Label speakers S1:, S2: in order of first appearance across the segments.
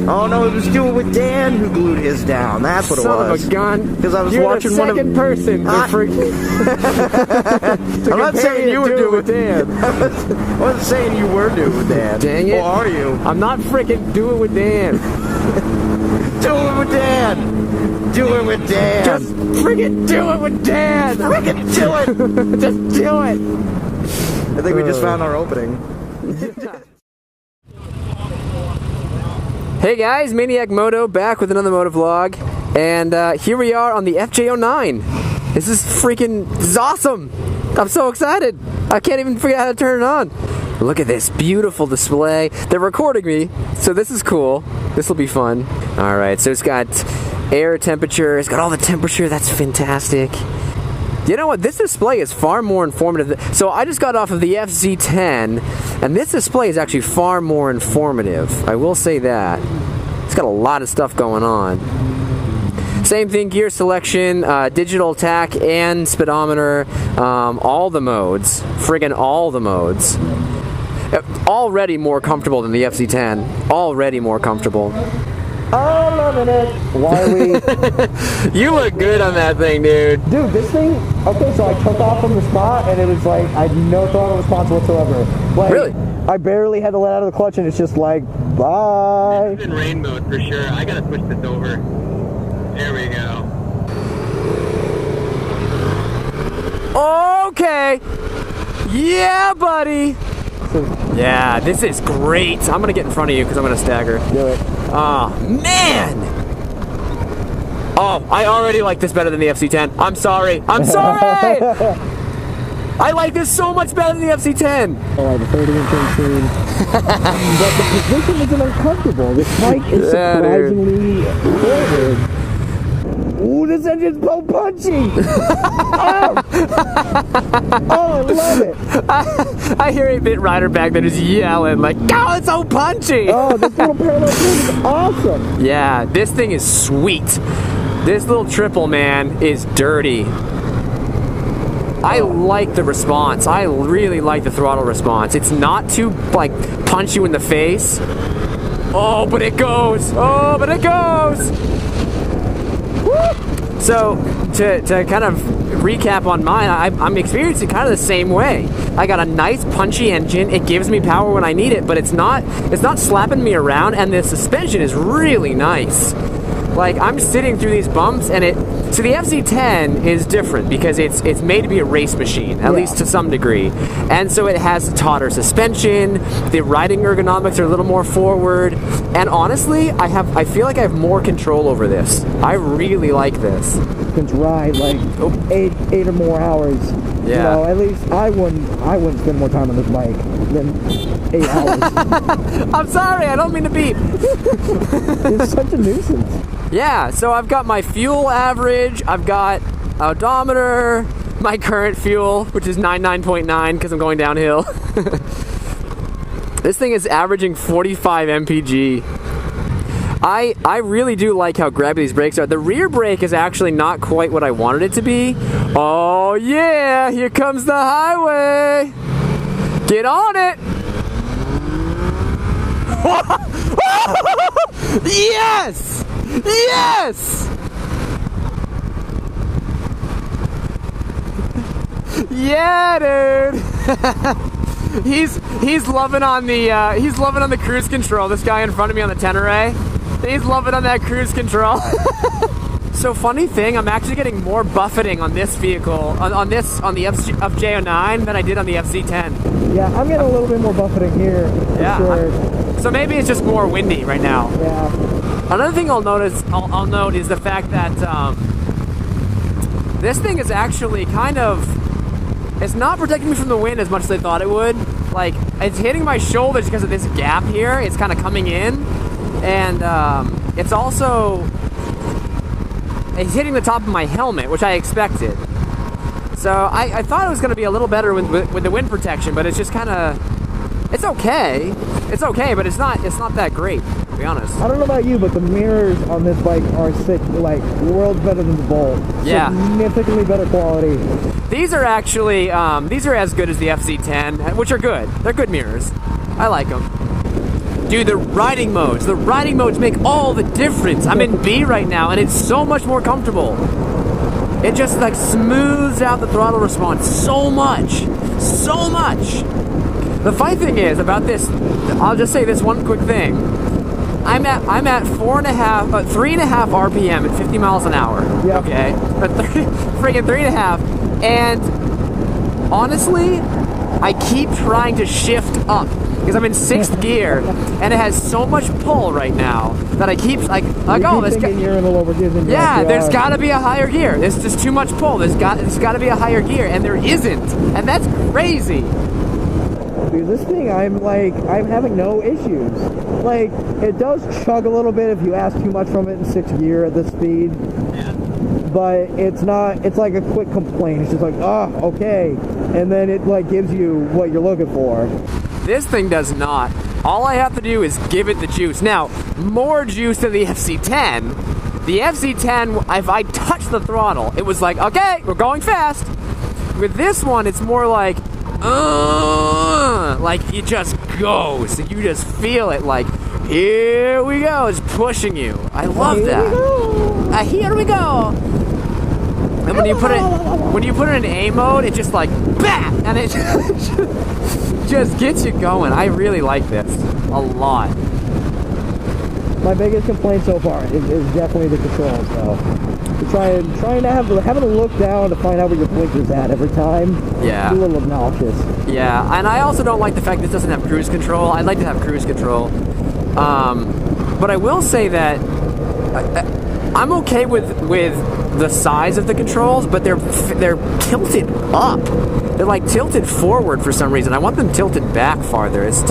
S1: Oh no, it was Do It With Dan who glued his down. That's what it was.
S2: Son of a gun.
S1: Because I was
S2: You're
S1: watching
S2: the second person. I'm
S1: not saying you were
S2: Do It With Dan.
S1: I wasn't saying you were Do It With Dan.
S2: Dang it.
S1: Or are you?
S2: I'm not freaking Do It With Dan.
S1: Do It With Dan. Do It With Dan.
S2: Just freaking do it with Dan.
S1: Freaking do it.
S2: Just do it.
S1: I think we just found our opening.
S2: Hey guys, Maniac Moto back with another Motovlog, and here we are on the FJ-09. This is awesome. I'm so excited. I can't even figure out how to turn it on. Look at this beautiful display. They're recording me, so this is cool. This will be fun. All right, so it's got air temperature. It's got all the temperature. That's fantastic. You know what? This display is far more informative. So I just got off of the FZ-10, and this display is actually far more informative. I will say that. It's got a lot of stuff going on. Same thing, gear selection, digital tach and speedometer, all the modes. Friggin' all the modes. Already more comfortable than the FZ-10. Already more comfortable.
S1: I'm loving it. Why are we?
S2: You look good on that thing, dude.
S1: Dude, this thing, okay, so I took off from the spot and it was like, I had no throttle response whatsoever. Like,
S2: really?
S1: I barely had to let out of the clutch and it's just like, bye.
S3: This is in rain mode for sure. I gotta switch this over. There we go.
S2: Okay. Yeah, buddy. Yeah, this is great. I'm gonna get in front of you because I'm gonna stagger.
S1: Do it.
S2: Oh, man! Oh, I already like this better than the FZ-10. I'm sorry. I'm sorry! I like this so much better than the FZ-10.
S1: Oh, the 30-inch machine. But the position isn't uncomfortable. This bike is surprisingly forward. Ooh, this engine's so punchy! Oh! Oh, I love it!
S2: I hear 8BitRider back there just yelling like, "Oh, it's so punchy!"
S1: Oh, this little parallel thing is awesome!
S2: Yeah, this thing is sweet. This little triple, man, is dirty. I like the response. I really like the throttle response. It's not too, like, punch you in the face. Oh, but it goes! Oh, but it goes! So, to kind of recap on mine, I'm experiencing kind of the same way. I got a nice punchy engine. It gives me power when I need it, but it's not slapping me around, and the suspension is really nice. Like, I'm sitting through these bumps, and so the FZ-10 is different because it's made to be a race machine, at least to some degree. And so it has tauter suspension, the riding ergonomics are a little more forward, and honestly, I feel like I have more control over this. I really like this.
S1: You can ride like eight or more hours.
S2: Yeah.
S1: You know, at least I wouldn't spend more time on this bike than 8 hours.
S2: I'm sorry, I don't mean to beep.
S1: It's such a nuisance.
S2: Yeah, so I've got my fuel average, I've got odometer, my current fuel, which is 99.9 because I'm going downhill. This thing is averaging 45 mpg. I really do like how grabby these brakes are. The rear brake is actually not quite what I wanted it to be. Oh yeah, here comes the highway. Get on it. Yes! Yes! Yeah, dude. he's loving on the cruise control. This guy in front of me on the Tenere, he's loving on that cruise control. So funny thing, I'm actually getting more buffeting on this vehicle, on the FJ-09 than I did on the FZ-10.
S1: Yeah, I'm getting a little bit more buffeting here.
S2: Yeah.
S1: Sure.
S2: So maybe it's just more windy right now.
S1: Yeah.
S2: Another thing I'll note is the fact that this thing is actually it's not protecting me from the wind as much as I thought it would. Like, it's hitting my shoulders because of this gap here. It's kind of coming in, and it's hitting the top of my helmet, which I expected. So I thought it was going to be a little better with the wind protection, but it's just kind of, it's okay. It's okay, but it's not that great, to be honest.
S1: I don't know about you, but the mirrors on this bike are sick, like worlds better than the Bolt.
S2: Yeah.
S1: Significantly better quality.
S2: These are actually, these are as good as the FZ-10, which are good. They're good mirrors. I like them. Dude, the riding modes make all the difference. I'm in B right now, and it's so much more comfortable. It just like smooths out the throttle response so much. The funny thing is about this, I'll just say this one quick thing. I'm at 3.5 RPM at 50 miles an hour. Yep. Okay, but friggin' 3.5, and honestly, I keep trying to shift up because I'm in 6th gear, and it has so much pull right now that I keep like oh, there's there's got to be a higher gear. There's just too much pull. There's got to be a higher gear, and there isn't, and that's crazy.
S1: Dude, this thing, I'm having no issues. Like, it does chug a little bit if you ask too much from it in 6th gear at this speed. Yeah. But it's not, it's like a quick complaint. It's just like, oh, okay. And then it like gives you what you're looking for.
S2: This thing does not. All I have to do is give it the juice. Now, more juice than the FZ-10. The FZ-10, if I touch the throttle, it was like, okay, we're going fast. With this one, it's more like it just goes. You just feel it like, here we go. It's pushing you. I love that. Here we go. And when you put it in A mode, it just like BAM! And it just gets you going. I really like this a lot.
S1: My biggest complaint so far is definitely the controls, though. Trying to having to look down to find out where your blinker's at every time.
S2: Yeah.
S1: It's a little obnoxious.
S2: Yeah, and I also don't like the fact this doesn't have cruise control. I'd like to have cruise control. But I will say that I'm okay with the size of the controls, but they're tilted up. They're like tilted forward for some reason. I want them tilted back farther. It's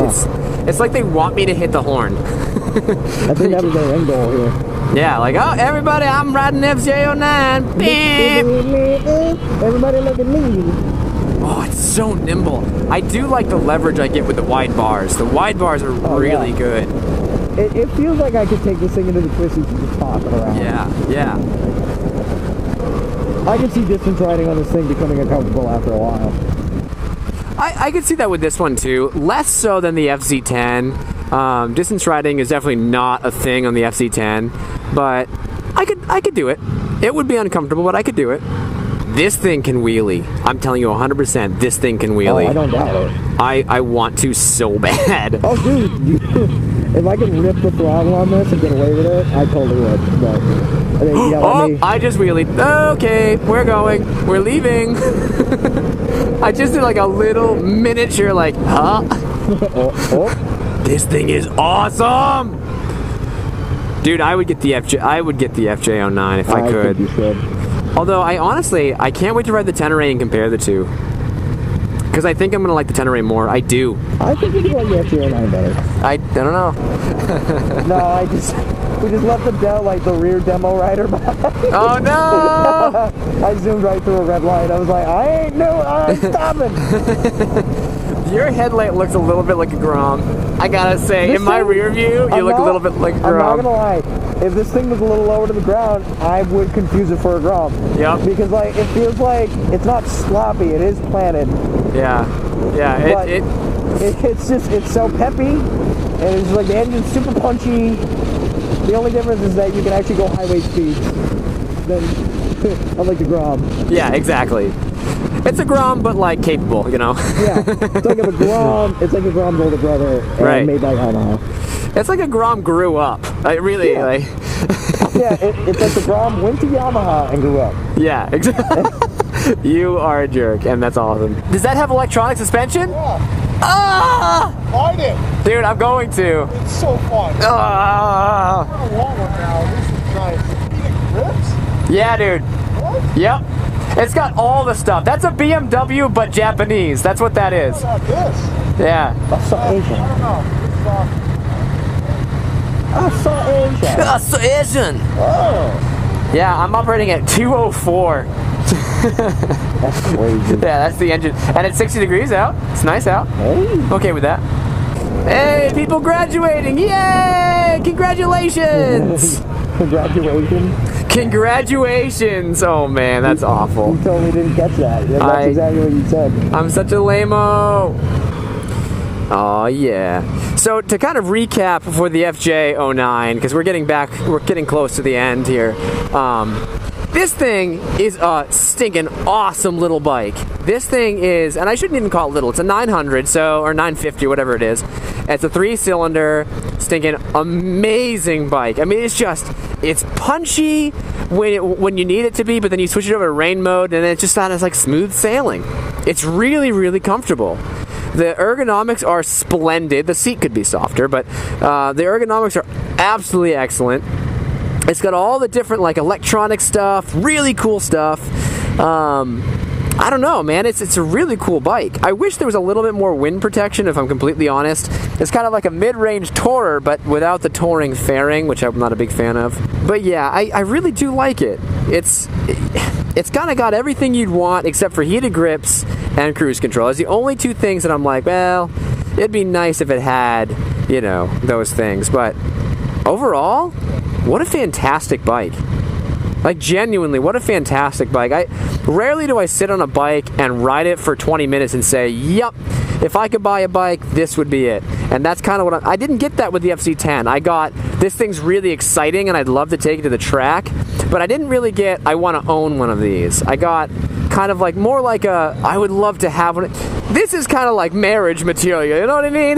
S2: like they want me to hit the horn.
S1: I think that was their end goal here.
S2: Yeah, like, oh, everybody, I'm riding FJ-09.
S1: Everybody look at me.
S2: Oh, it's so nimble. I do like the leverage I get with the wide bars. The wide bars are really good.
S1: It feels like I could take this thing into the twisties and just toss it around.
S2: Yeah.
S1: I can see distance riding on this thing becoming uncomfortable after a while.
S2: I could see that with this one too. Less so than the FZ-10. Distance riding is definitely not a thing on the FZ-10, but I could do it. It would be uncomfortable, but I could do it. This thing can wheelie. I'm telling you 100%, this thing can wheelie.
S1: Oh, I don't doubt it.
S2: I want to so bad.
S1: Oh, dude, if I could rip the throttle on this and get away with it, I totally would. But I think
S2: I just wheelied. Okay, we're going. We're leaving. I just did like a little miniature, like, huh? This thing is awesome. Dude, I would get the FJ-09 if I could.
S1: Think you should.
S2: Although I can't wait to ride the Tenere and compare the two. Because I think I'm gonna like the Tenere more. I do.
S1: I think you like the FJ-09 better.
S2: I don't know.
S1: No, we just left the rear demo rider behind.
S2: Oh no!
S1: I zoomed right through a red light. I was like, I ain't stopping.
S2: Your headlight looks a little bit like a Grom. I gotta say, in my rear view, you look a little bit like a Grom.
S1: I'm not gonna lie. If this thing was a little lower to the ground, I would confuse it for a Grom.
S2: Yep.
S1: Because it feels like it's not sloppy. It is planted.
S2: Yeah.
S1: It's so peppy, and it's like the engine's super punchy. The only difference is that you can actually go highway speeds than unlike the Grom.
S2: Yeah, exactly. It's a Grom, but like capable, you know.
S1: Yeah, it's like a Grom. It's like a Grom's older brother, made by Yamaha.
S2: It's like a Grom grew up. Really, like.
S1: Yeah, it's like the Grom went to Yamaha and grew up.
S2: Yeah, exactly. You are a jerk, and that's awesome. Does that have electronic suspension?
S4: Yeah.
S2: Ah!
S4: Ride it.
S2: Dude, I'm going to.
S4: It's so fun.
S2: Ah!
S4: I want one now. This is nice. It grips?
S2: Yeah, dude.
S4: What?
S2: Yep. It's got all the stuff. That's a BMW, but Japanese. That's what that is.
S4: What about this?
S2: Yeah.
S1: That's so Asian.
S4: I don't know.
S1: That's so Asian.
S2: That's so Asian.
S1: Oh.
S2: Yeah, I'm operating at 204.
S1: That's crazy.
S2: Yeah, that's the engine. And it's 60 degrees out. It's nice out.
S1: Hey.
S2: Okay with that. Hey, people graduating. Yay! Congratulations.
S1: Congratulations.
S2: Congratulations. Oh, man, that's awful.
S1: You totally didn't catch that. That's exactly what you said.
S2: I'm such a lame-o. Oh yeah. So to kind of recap for the FJ-09, because we're getting close to the end here. This thing is a stinking awesome little bike. This thing is, and I shouldn't even call it little, it's a 900, or 950, whatever it is. It's a 3-cylinder, stinking amazing bike. I mean, it's punchy when you need it to be, but then you switch it over to rain mode, and it's just not as like smooth sailing. It's really, really comfortable. The ergonomics are splendid. The seat could be softer, but the ergonomics are absolutely excellent. It's got all the different like electronic stuff, really cool stuff. I don't know, man. It's a really cool bike. I wish there was a little bit more wind protection, if I'm completely honest. It's kind of like a mid-range tourer, but without the touring fairing, which I'm not a big fan of. But yeah, I really do like it. It's kind of got everything you'd want except for heated grips and cruise control. It's the only two things that I'm like, well, it'd be nice if it had, you know, those things. But overall, what a fantastic bike. Like, genuinely, what a fantastic bike. Rarely do I sit on a bike and ride it for 20 minutes and say, yup, if I could buy a bike, this would be it. And that's kind of what I didn't get that with the FZ-10. I got, this thing's really exciting and I'd love to take it to the track, but I didn't really get, I want to own one of these. I got kind of like, more like a, I would love to have one. This is kind of like marriage material, you know what I mean?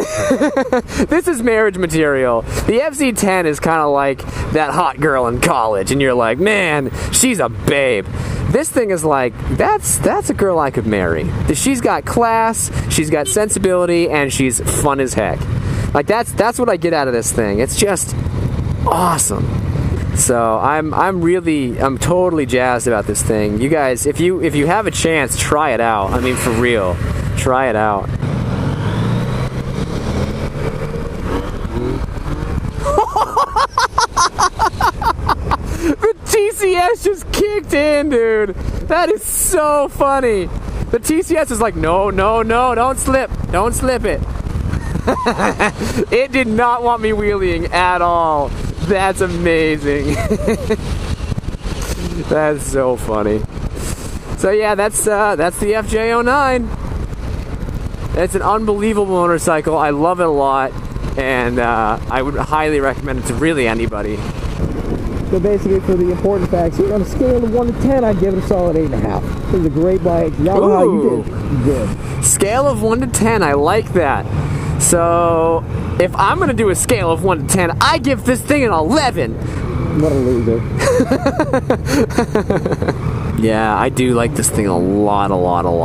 S2: This is marriage material. The FZ-10 is kind of like that hot girl in college, and you're like, man, she's a babe. This thing is like, that's a girl I could marry. She's got class, she's got sensibility, and she's fun as heck. Like, that's what I get out of this thing. It's just awesome. So I'm totally jazzed about this thing. You guys, if you have a chance, try it out. I mean, for real, try it out. The TCS just kicked in, dude. That is so funny. The TCS is like, no, don't slip it. It did not want me wheeling at all. That's amazing. That's so funny. So yeah, that's the FJ-09. It's an unbelievable motorcycle. I love it a lot, and I would highly recommend it to really anybody.
S1: So basically, for the important facts here, on a scale of 1 to 10, I'd give it a solid 8.5. It was a great bike. Yamaha, you did.
S2: Scale of 1 to 10, I like that. So, if I'm going to do a scale of 1 to 10, I give this thing an 11.
S1: What a loser.
S2: Yeah, I do like this thing a lot. Little.